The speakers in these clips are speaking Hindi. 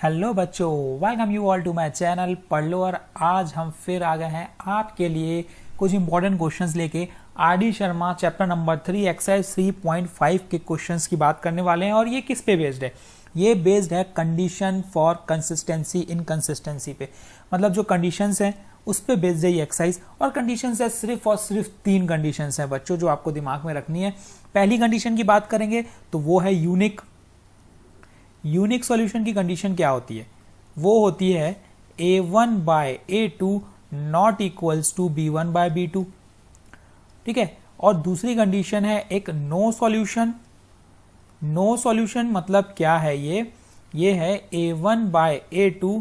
हेलो बच्चों, welcome you all to my channel Padh Lo. और आज हम फिर आ गए हैं आपके लिए कुछ इंपॉर्टेंट क्वेश्चंस लेके। R D Sharma chapter number 3 exercise 3.5 के क्वेश्चंस की बात करने वाले हैं। और ये किस पे बेस्ड है? ये बेस्ड है कंडीशन फॉर कंसिस्टेंसी इनकंसिस्टेंसी पे। मतलब जो कंडीशंस हैं उस पे बेस्ड है ये एक्सरसाइज। और कंडीशंस है सिर्फ और सिर्फ 3 कंडीशंस हैं बच्चों, जो आपको दिमाग में रखनी है। पहली कंडीशन की बात करेंगे तो वो है यूनिक सॉल्यूशन की कंडीशन क्या होती है? वो होती है a1 by a2 not equals to b1 by b2। ठीक है। और दूसरी कंडीशन है एक नो सॉल्यूशन मतलब क्या है? ये है a1 by a2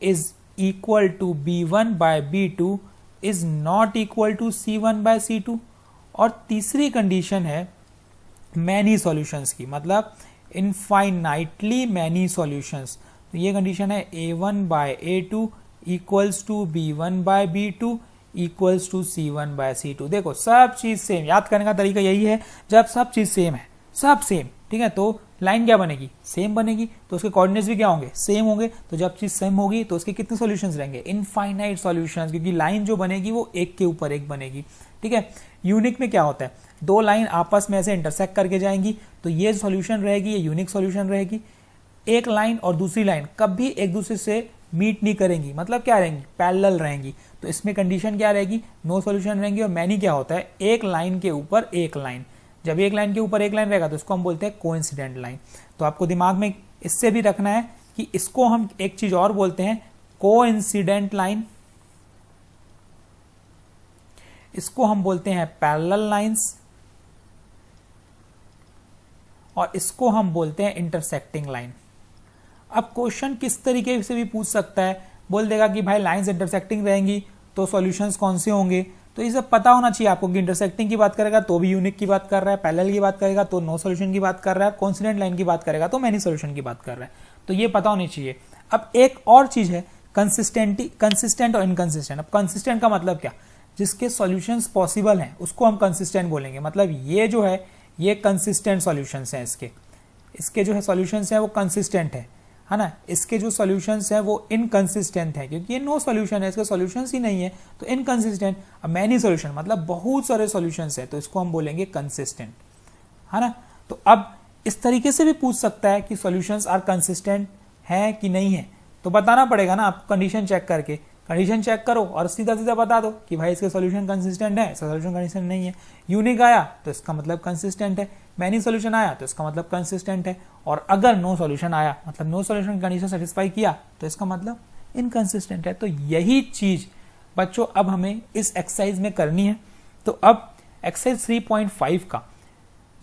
is equal to b1 by b2 is not equal to c1 by c2। और तीसरी कंडीशन है मैनी सॉल्यूशंस की, मतलब इनफाइनाइटली मैनी सॉल्यूशंस। तो ये कंडीशन है a1 by a2 equals to b1 by b2 equals to c1 by c2। देखो सब चीज सेम, याद करने का तरीका यही है, जब सब चीज सेम है, सब सेम, ठीक है, तो लाइन क्या बनेगी? सेम बनेगी। तो उसके कोऑर्डिनेट्स भी क्या होंगे? सेम होंगे। तो जब चीज सेम होगी तो उसके कितने सॉल्यूशंस रहेंगे? इनफाइनाइट सॉल्यूशंस, क्योंकि लाइन जो बनेगी वो एक के ऊपर एक बनेगी। ठीक है। यूनिक में क्या होता है? दो लाइन आपस में ऐसे इंटरसेक्ट करके जाएंगी तो ये सॉल्यूशन रहेगी, ये यूनिक सॉल्यूशन रहेगी। एक लाइन और दूसरी लाइन कभी एक दूसरे से मीट नहीं करेंगी, मतलब क्या रहेंगी? पैरेलल रहेंगी। तो इसमें कंडीशन क्या रहेगी? नो सॉल्यूशन रहेंगी। और मैनी क्या होता है? एक लाइन के ऊपर एक लाइन। जब एक लाइन के ऊपर एक लाइन रहेगा तो इसको हम बोलते हैं कोइंसिडेंट लाइन। तो आपको दिमाग में इससे भी रखना है कि इसको हम एक चीज और बोलते हैं, कोइंसिडेंट लाइन। इसको हम बोलते हैं पैरेलल लाइंस, और इसको हम बोलते हैं इंटरसेक्टिंग लाइन। अब क्वेश्चन किस तरीके से भी पूछ सकता है, बोल देगा कि भाई लाइंस इंटरसेक्टिंग रहेंगी तो सॉल्यूशंस कौन से होंगे? तो ये सब पता होना चाहिए आपको कि इंटरसेक्टिंग की बात करेगा तो भी यूनिक की बात कर रहा है, पैरेलल की बात करेगा तो नो सॉल्यूशन की बात कर रहा है, कोइंसिडेंट लाइन की बात करेगा तो मैनी सॉल्यूशन की बात कर रहा है। तो ये पता होनी चाहिए। अब एक और चीज है कंसिस्टेंट और इनकंसिस्टेंट। अब कंसिस्टेंट का मतलब क्या? जिसके सॉल्यूशंस पॉसिबल हैं उसको हम कंसिस्टेंट बोलेंगे। मतलब ये जो है ये कंसिस्टेंट सॉल्यूशंस हैं, इसके जो है सॉल्यूशंस हैं वो कंसिस्टेंट है ना। इसके जो सॉल्यूशंस हैं वो इनकंसिस्टेंट है, क्योंकि ये नो सॉल्यूशन है, इसके सॉल्यूशंस ही नहीं है, तो इनकंसिस्टेंट। अब मैनी सॉल्यूशन मतलब बहुत सारे सॉल्यूशंस है, तो इसको हम बोलेंगे कंसिस्टेंट, है ना। तो अब इस तरीके से भी पूछ सकता है कि सॉल्यूशंस आर कंसिस्टेंट है कि नहीं है, तो बताना पड़ेगा ना आप कंडीशन चेक करके। कंडीशन चेक करो और सीधा सीधा बता दो कि भाई इसके सॉल्यूशन कंसिस्टेंट है, इसका सॉल्यूशन कंसिस्टेंट नहीं है। यूनिक आया तो इसका मतलब कंसिस्टेंट है, मैनी सॉल्यूशन आया तो इसका मतलब कंसिस्टेंट है, और अगर नो सॉल्यूशन आया मतलब नो सॉल्यूशन कंडीशन सेटिस्फाई किया तो इसका मतलब इनकंसिस्टेंट है। तो यही चीज बच्चों अब हमें इस एक्सरसाइज में करनी है। तो अब एक्सरसाइज 3.5 का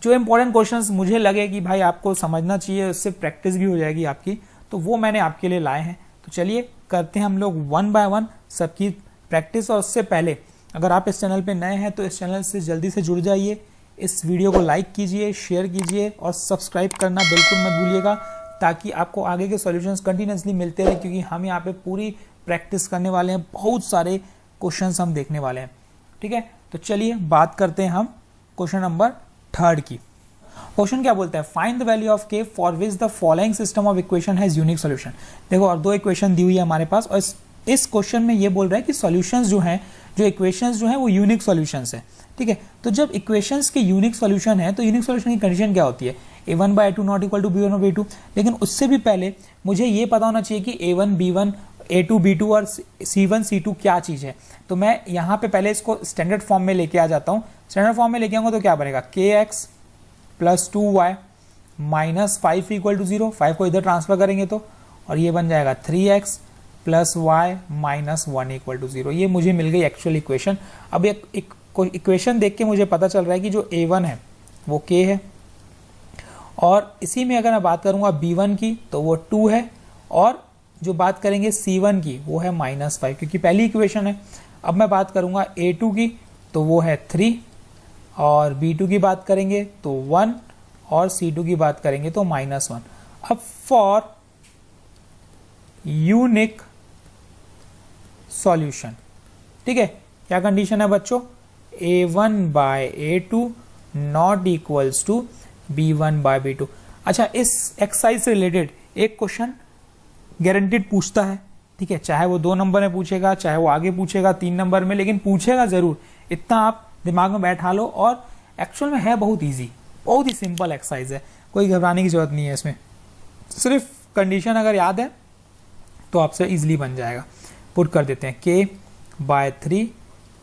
जो इंपॉर्टेंट क्वेश्चंस मुझे लगे कि भाई आपको समझना चाहिए, उससे प्रैक्टिस भी हो जाएगी आपकी, तो वो मैंने आपके लिए लाए हैं। तो चलिए करते हैं हम लोग 1 बाय 1 सबकी प्रैक्टिस। और उससे पहले अगर आप इस चैनल पे नए हैं तो इस चैनल से जल्दी से जुड़ जाइए, इस वीडियो को लाइक कीजिए, शेयर कीजिए और सब्सक्राइब करना बिल्कुल मत भूलिएगा, ताकि आपको आगे के सॉल्यूशंस कंटिन्यूसली मिलते रहे, क्योंकि हम यहाँ पे पूरी प्रैक्टिस करने वाले हैं, बहुत सारे क्वेश्चंस हम देखने वाले हैं। ठीक है, तो चलिए बात करते हैं हम क्वेश्चन नंबर 3 की। क्वेश्चन क्या बोलता है? फाइंड द वैल्यू ऑफ के for which the following system of equation has unique solution. देखो, और दो इक्वेशन दी हुई है हमारे पास, और इस क्वेश्चन में ये बोल रहा है कि सॉल्यूशंस जो हैं, जो इक्वेशंस जो हैं वो यूनिक सॉल्यूशंस है। ठीक है, तो जब इक्वेशंस के यूनिक सॉल्यूशन है तो यूनिक सॉल्यूशन की कंडीशन क्या होती है? a1 by a2 not equal to b1 by b2। लेकिन उससे भी पहले मुझे ये पता होना चाहिए कि a1 b1 a2 b2 और c1 c2 क्या चीज है। तो मैं यहाँ पे पहले इसको स्टैंडर्ड फॉर्म में लेके आ जाता हूँ। स्टैंडर्ड फॉर्म में लेके आऊंगा तो क्या बनेगा? kx plus 2y minus 5 equal to 0। 5 को इधर ट्रांसफर करेंगे तो, और ये बन जाएगा 3x plus y minus 1 equal to 0। ये मुझे मिल गई एक्चुअल इक्वेशन। अब एक इक्वेशन देख के मुझे पता चल रहा है कि जो a1 है वो k है, और इसी में अगर मैं बात करूंगा b1 की तो वो 2 है, और जो बात करेंगे c1 की वो है -5, क्योंकि पहली इक्वेशन है। अब मैं बात करूंगा a2 की तो वो है 3, और b2 की बात करेंगे तो 1, और c2 की बात करेंगे तो -1। अब फॉर यूनिक सॉल्यूशन, ठीक है, क्या कंडीशन है बच्चों? a1 by a2 not equals to b1 by b2। अच्छा, इस एक्सरसाइज से रिलेटेड एक क्वेश्चन गारंटीड पूछता है, ठीक है, चाहे वो 2 नंबर में पूछेगा, चाहे वो आगे पूछेगा 3 नंबर में, लेकिन पूछेगा जरूर, इतना आप दिमाग में बैठा लो। और एक्चुअल में है बहुत ईजी, बहुत ही सिंपल एक्सरसाइज है, कोई घबराने की जरूरत नहीं है इसमें, सिर्फ कंडीशन अगर याद है तो आपसे इजीली बन जाएगा। पुट कर देते हैं k/3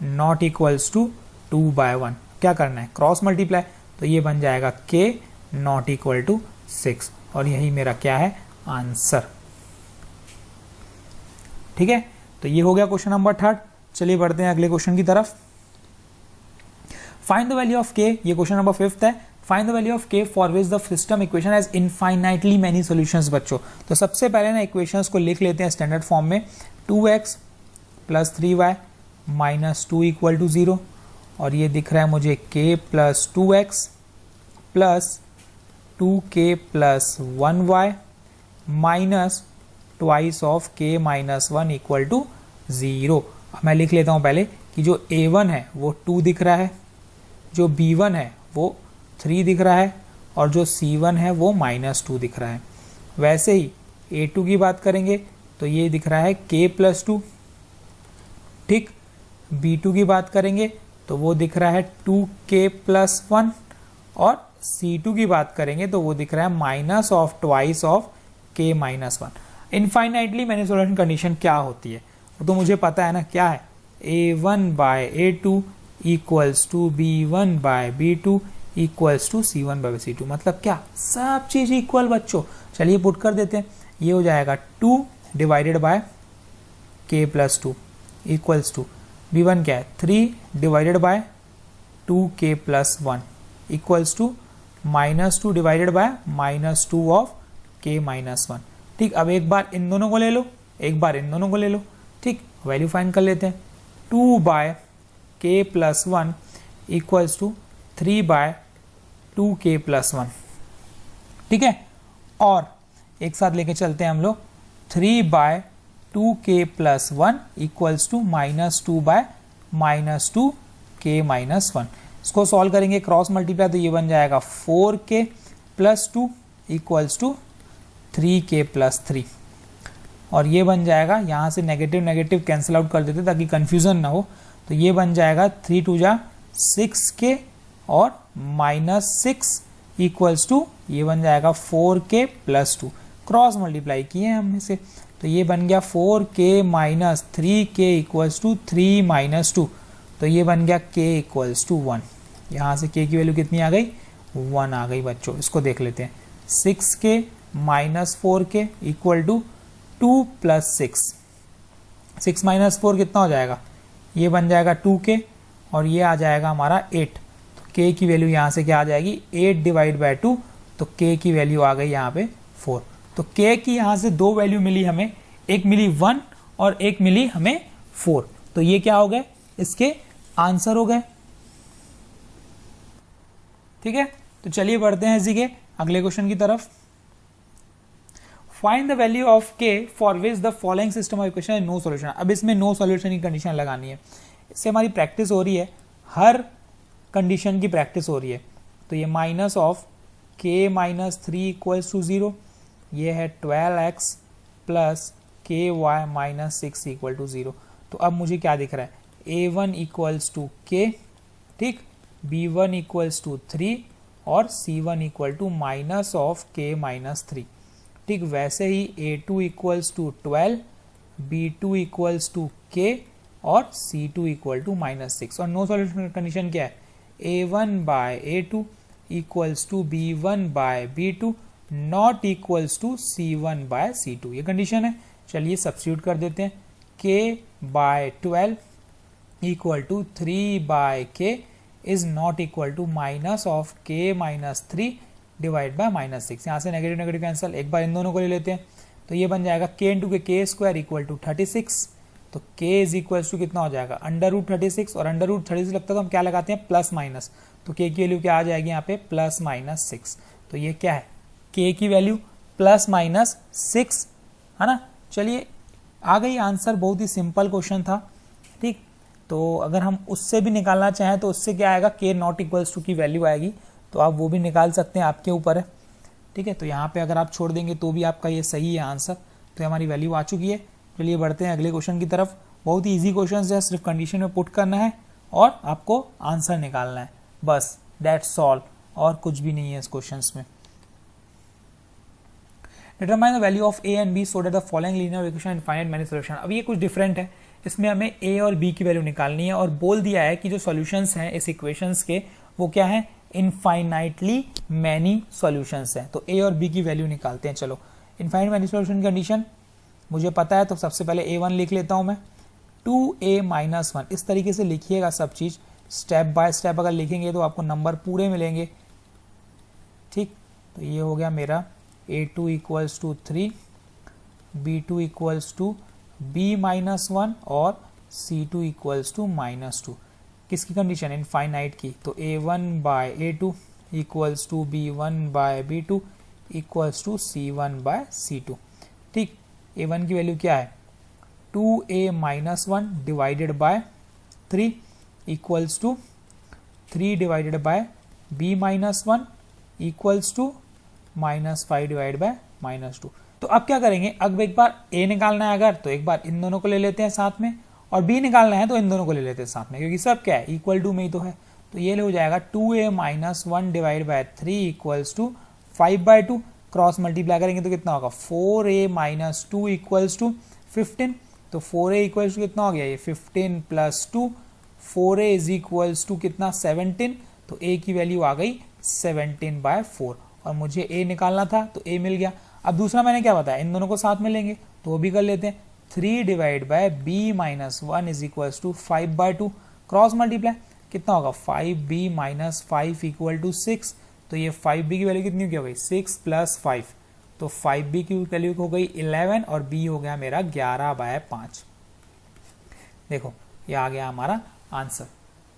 नॉट इक्वल्स टू 2/1, क्या करना है, क्रॉस मल्टीप्लाई, तो ये बन जाएगा k नॉट इक्वल टू 6, और यही मेरा क्या है, आंसर। ठीक है, तो ये हो गया क्वेश्चन नंबर 3। चलिए बढ़ते हैं अगले क्वेश्चन की तरफ। Find the value of k, ये क्वेश्चन नंबर 5 है। Find the value of k for which the system equation has infinitely many solutions. बच्चों तो सबसे पहले ना इक्वेशंस को लिख लेते हैं स्टैंडर्ड फॉर्म में, 2x + 3y - 2 इक्वल टू 0, और ये दिख रहा है मुझे k + 2x + 2k + 1y minus twice of k - 1 equal to 0। मैं लिख लेता हूं पहले कि जो a1 है वो 2 दिख रहा है, जो b1 है वो 3 दिख रहा है, और जो c1 है वो -2 दिख रहा है। वैसे ही a2 की बात करेंगे तो ये दिख रहा है k + 2, ठीक। b2 की बात करेंगे तो वो दिख रहा है 2k + 1, और c2 की बात करेंगे तो वो दिख रहा है minus of twice of k - 1। Infinitely many solution condition क्या होती है वो तो मुझे पता है ना, क्या है, a1/a2 equals to b1/b2 equals to c1/c2, मतलब क्या, सब चीज इक्वल बच्चों। चलिए पुट कर देते हैं, ये हो जाएगा 2 divided by k + 2 equals to b1 क्या है, 3 divided by 2k + 1 equals to -2 divided by -2 of k - 1, ठीक। अब एक बार इन दोनों को ले लो, एक बार इन दोनों को ले लो, ठीक। वैल्यू फाइंड कर लेते हैं, 2/k + 1 इक्वल्स टू 3/2k + 1, ठीक है। और एक साथ लेके चलते हैं हम लोग, 3/2k + 1 इक्वल्स टू -2/-2k - 1। इसको सॉल्व करेंगे क्रॉस मल्टीप्लाई, तो ये बन जाएगा 4k + 2 इक्वल्स टू 3k + 3, और ये बन जाएगा, यहाँ से नेगेटिव नेगेटिव कैंसिल आउट कर देते ताकि कंफ्यूजन ना हो, तो ये बन जाएगा 3 × 2 = 6k और -6 इक्वल्स टू ये बन जाएगा 4k + 2, क्रॉस मल्टीप्लाई किए हैं हम इसे, तो ये बन गया 4k - 3k इक्वल्स टू 3 - 2, तो ये बन गया k इक्वल्स टू 1। यहाँ से k की वैल्यू कितनी आ गई, 1 आ गई बच्चों। इसको देख लेते हैं, 6k - 4k इक्वल टू 2 + 6, 6 - 4 कितना हो जाएगा, ये बन जाएगा 2k, और ये आ जाएगा हमारा 8, तो k की वैल्यू यहाँ से क्या आ जाएगी, 8 डिवाइड बाय 2, तो k की वैल्यू आ गई यहाँ पे 4। तो k की यहाँ से 2 वैल्यू मिली हमें, एक मिली 1 और एक मिली हमें 4, तो ये क्या हो गए, इसके आंसर हो गए, ठीक है। तो चलिए बढ़ते हैं इसी के अगले क्वेश्चन की तरफ। Find the value of k for which the following system of equation no solution. अब इसमें नो सॉल्यूशन की कंडीशन लगानी है, इससे हमारी प्रैक्टिस हो रही है, हर कंडीशन की प्रैक्टिस हो रही है। तो ये minus of k - 3 equals to 0, ये है 12x + ky - 6 इक्वल टू 0। तो अब मुझे क्या दिख रहा है, a1 इक्वल्स टू k, ठीक, b1 इक्वल्स टू 3 और c1 equal to minus of k - 3, ठीक। वैसे ही a2 equals to 12, b2 equals to k और c2 इक्वल टू -6। और नो सॉल्यूशन कंडीशन क्या है, a1/a2 equals to b1/b2 not equals to c1/c2, ये कंडीशन है। चलिए सब्स्टिट्यूट कर देते हैं, k/12 equal to 3/k is not equal to minus of k - 3 divide by -6। यहाँ से नेगेटिव नेगेटिव कैंसिल, एक बार इन दोनों को ले लेते हैं, तो ये बन जाएगा k × k² इक्वल टू 36, तो k इज इक्वल टू कितना हो जाएगा, √36, और √36 लगता है तो हम क्या लगाते हैं, प्लस माइनस, तो k की वैल्यू क्या आ जाएगी यहाँ पे, +-6। तो ये क्या है, k की वैल्यू +-6 है ना। चलिए आ गई आंसर, बहुत ही सिंपल क्वेश्चन था, ठीक। तो अगर हम उससे भी निकालना चाहें तो उससे क्या आएगा, k नॉट इक्वल्स टू की वैल्यू आएगी, तो आप वो भी निकाल सकते हैं, आपके ऊपर है, ठीक है। तो यहाँ पे अगर आप छोड़ देंगे तो भी आपका ये सही है आंसर, तो हमारी वैल्यू आ चुकी है। चलिए बढ़ते हैं अगले क्वेश्चन की तरफ। बहुत ही ईजी क्वेश्चन है, सिर्फ कंडीशन में पुट करना है और आपको आंसर निकालना है, बस दैट्स ऑल, और कुछ भी नहीं है इस क्वेश्चन में। Determine the value of A and B so that the following linear equation infinite many solution. अब ये कुछ डिफरेंट है, इसमें हमें ए और बी की वैल्यू निकालनी है और बोल दिया है कि जो सॉल्यूशंस हैं इस इक्वेशंस के वो क्या है, इनफाइनाइटली मैनी सॉल्यूशंस हैं। तो ए और बी की वैल्यू निकालते हैं। चलो इनफाइनाइट मैनी सॉल्यूशन कंडीशन मुझे पता है, तो सबसे पहले ए वन लिख लेता हूं मैं, 2a - 1 इस तरीके से लिखिएगा सब चीज, स्टेप बाय स्टेप अगर लिखेंगे तो आपको नंबर पूरे मिलेंगे। ठीक, तो ये हो गया मेरा a2 = 3, b2 = b-1 और c2 = -2। किसकी कंडीशन, इनफाइनाइट की। तो a1/a2 = b1/b2 = c1/c2। ठीक, a1 की वैल्यू क्या है, 2a - 1 divided by 3 equals to 3 divided by b - 1 equals to -5 divide by -2। तो अब क्या करेंगे, अब एक बार a निकालना है अगर, तो एक बार इन दोनों को ले लेते हैं साथ में, और b निकालना है तो इन दोनों को ले लेते हैं साथ में, क्योंकि सब क्या है, इक्वल टू में ही तो है। तो ये हो जाएगा 2a - 1 divide by 3 equals to 5/2, cross multiply करेंगे तो कितना होगा, 4a - 2 इक्वल्स टू 15। तो 4a इक्वल्स टू कितना हो गया, ये 15 + 2, 4a इज इक्वल्स टू कितना, 17। तो a की वैल्यू आ गई 17/4, और मुझे a निकालना था तो a मिल गया। अब दूसरा मैंने क्या बताया, इन दोनों को साथ में लेंगे तो वो भी कर लेते हैं। 3 divide by b - 1 is equals to 5/2, cross multiply कितना होगा, 5b - 5 इक्वल टू 6। तो ये 5b की वैल्यू कितनी हो गई, 6 + 5, तो 5b की वैल्यू हो गई 11 और b हो गया मेरा 11/5। देखो ये आ गया हमारा आंसर,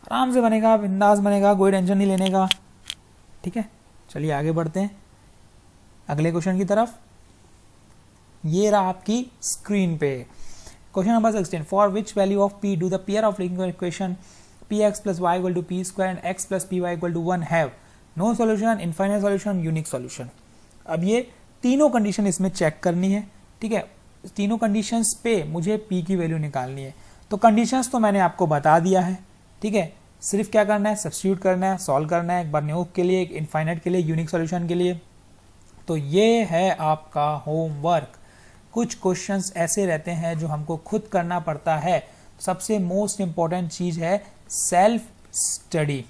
आराम से बनेगा, बिंदास बनेगा, कोई टेंशन नहीं लेने का। ठीक है, चलिए आगे बढ़ते हैं अगले क्वेश्चन की तरफ। ये रहा आपकी स्क्रीन पे question number 16, for which value of p do the pair of linear equation px + y = p² and x + py = 1 have no solution, infinite solution, unique solution. अब ये तीनों कंडीशन इसमें चेक करनी है। ठीक है, तीनों कंडीशंस पे मुझे p की वैल्यू निकालनी है। तो कंडीशंस तो मैंने आपको बता दिया है। ठीक है, सिर्फ क्या करना है, सब्स्टिट्यूट करना है, सॉल्व करना है, एक बार न्यूक के लिए, एक इनफाइनाइट के लिए, यूनिक सॉल्यूशन के लिए। तो ये है आपका होमवर्क। कुछ क्वेश्चंस ऐसे रहते हैं जो हमको खुद करना पड़ता है। सबसे मोस्ट इंपॉर्टेंट चीज है सेल्फ स्टडी।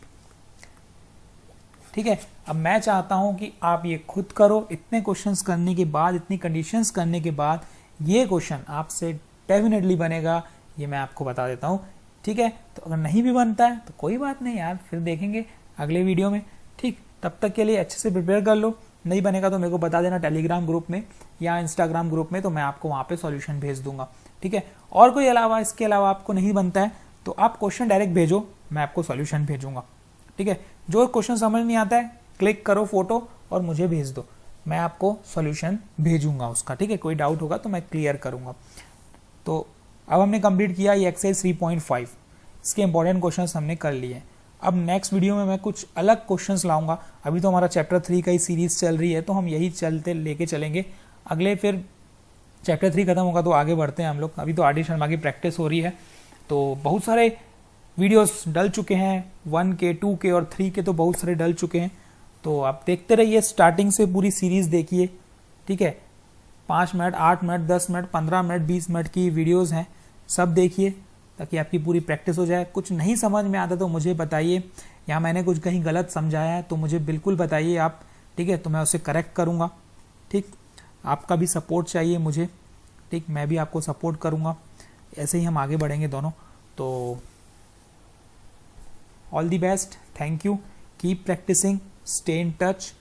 ठीक है, अब मैं चाहता हूं कि आप ये खुद करो। इतने क्वेश्चंस करने के बाद, इतनी कंडीशंस करने के बाद ये क्वेश्चन आपसे डेफिनेटली बनेगा, ये मैं आपको बता देता हूं। ठीक है, तो अगर नहीं भी बनता है तो कोई बात नहीं यार, फिर देखेंगे अगले वीडियो में। ठीक, तब तक के लिए अच्छे से प्रिपेयर कर लो। नहीं बनेगा तो मेरे को बता देना टेलीग्राम ग्रुप में या इंस्टाग्राम ग्रुप में, तो मैं आपको वहां पे सॉल्यूशन भेज दूंगा। ठीक है, और कोई इसके अलावा आपको नहीं बनता है तो आप क्वेश्चन डायरेक्ट भेजो, मैं आपको सॉल्यूशन भेजूंगा। ठीक है, जो क्वेश्चन समझ नहीं आता है क्लिक करो फोटो और मुझे भेज दो, मैं आपको सॉल्यूशन भेजूंगा उसका। ठीक है, कोई डाउट होगा तो मैं क्लियर करूंगा। तो अब हमने कंप्लीट किया ये एक्सरसाइज 3.5, इसके इंपॉर्टेंट क्वेश्चंस हमने कर लिए। अब नेक्स्ट वीडियो में मैं कुछ अलग क्वेश्चंस लाऊंगा। अभी तो हमारा चैप्टर 3 का ही सीरीज चल रही है, तो हम यही चलते लेके चलेंगे अगले, फिर चैप्टर 3 खत्म होगा तो आगे बढ़ते हैं हम लोग। अभी तो आर डी शर्मा की प्रैक्टिस हो रही है, तो बहुत सारे वीडियोस डल चुके हैं, 1 के 2 के और 3 के तो बहुत सारे डल चुके हैं। तो आप देखते रहिए, स्टार्टिंग से पूरी सीरीज देखिए। ठीक है, 5 minute, 8 minute, 10 minute, 15 minute, 20 minute की वीडियोस हैं, सब देखिए ताकि आपकी पूरी प्रैक्टिस हो जाए। कुछ नहीं समझ में आता तो मुझे बताइए, या मैंने कुछ कहीं गलत समझाया है तो मुझे बिल्कुल बताइए आप। ठीक है, तो मैं उसे करेक्ट करूँगा। ठीक, आपका भी सपोर्ट चाहिए मुझे। ठीक, मैं भी आपको सपोर्ट करूँगा, ऐसे ही हम आगे बढ़ेंगे दोनों। तो all the best, thank you, keep practicing, stay in touch.